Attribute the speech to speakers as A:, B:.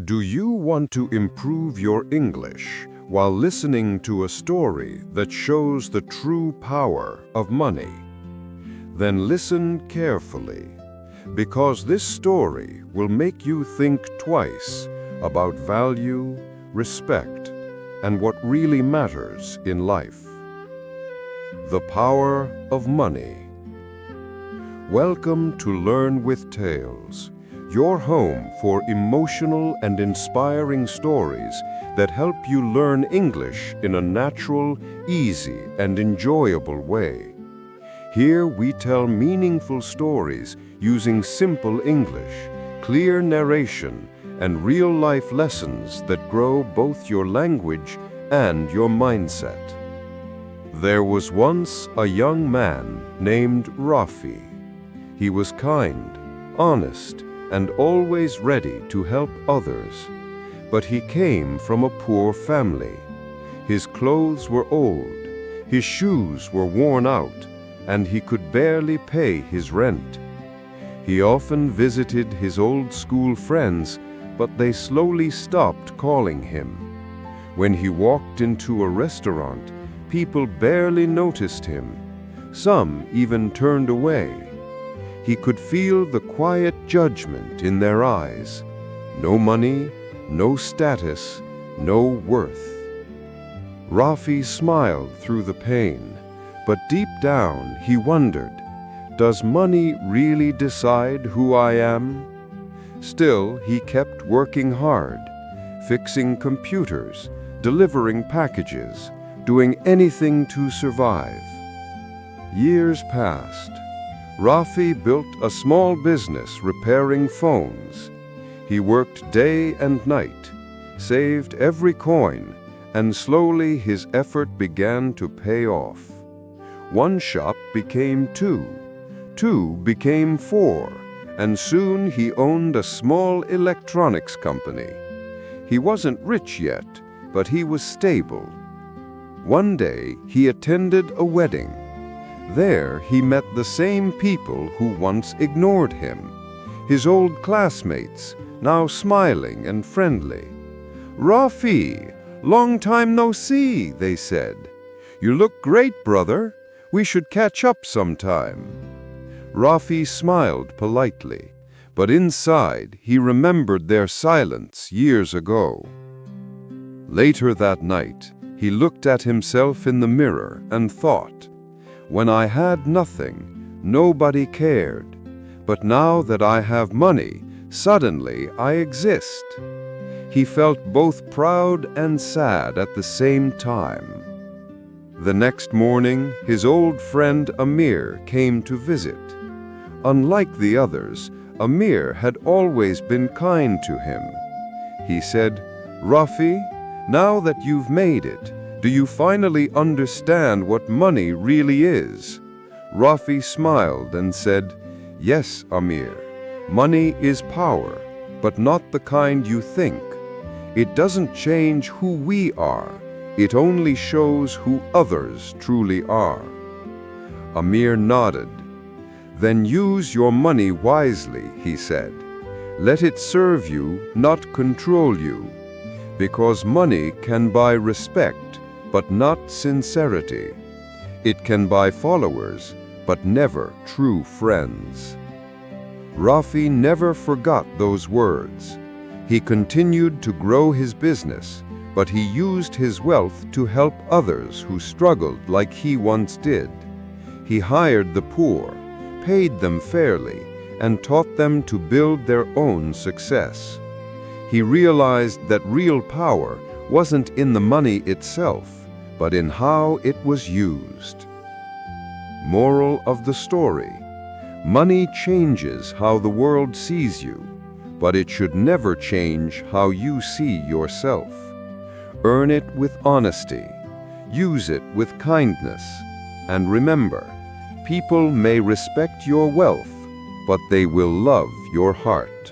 A: Do you want to improve your English while listening to a story that shows the true power of money? Then listen carefully, because this story will make you think twice about value, respect, and what really matters in life. The Power of Money. Welcome to Learn with Tales, your home for emotional and inspiring stories that help you learn English in a natural, easy, and enjoyable way. Here we tell meaningful stories using simple English, clear narration, and real-life lessons that grow both your language and your mindset. There was once a young man named Rafi. He was kind, honest, and always ready to help others. But he came from a poor family. His clothes were old, his shoes were worn out, and he could barely pay his rent. He often visited his old school friends, but they slowly stopped calling him. When he walked into a restaurant, people barely noticed him. Some even turned away. He could feel the quiet judgment in their eyes. No money, no status, no worth. Rafi smiled through the pain, but deep down he wondered, does money really decide who I am? Still, he kept working hard, fixing computers, delivering packages, doing anything to survive. Years passed. Rafi built a small business repairing phones. He worked day and night, saved every coin, and slowly his effort began to pay off. One shop became two became four, and soon he owned a small electronics company. He wasn't rich yet, but he was stable. One day he attended a wedding. There he met the same people who once ignored him, his old classmates, now smiling and friendly. "Rafi, long time no see," they said. "You look great, brother. We should catch up sometime." Rafi smiled politely, but inside he remembered their silence years ago. Later that night, he looked at himself in the mirror and thought, "When I had nothing, nobody cared. But now that I have money, suddenly I exist." He felt both proud and sad at the same time. The next morning, his old friend Amir came to visit. Unlike the others, Amir had always been kind to him. He said, "Rafi, now that you've made it, do you finally understand what money really is?" Rafi smiled and said, "Yes, Amir. Money is power, but not the kind you think. It doesn't change who we are. It only shows who others truly are." Amir nodded. "Then use your money wisely," he said. "Let it serve you, not control you. Because money can buy respect, but not sincerity. It can buy followers, but never true friends." Rafi never forgot those words. He continued to grow his business, but he used his wealth to help others who struggled like he once did. He hired the poor, paid them fairly, and taught them to build their own success. He realized that real power wasn't in the money itself, but in how it was used. Moral of the story: money changes how the world sees you, but it should never change how you see yourself. Earn it with honesty, use it with kindness, and remember, people may respect your wealth, but they will love your heart.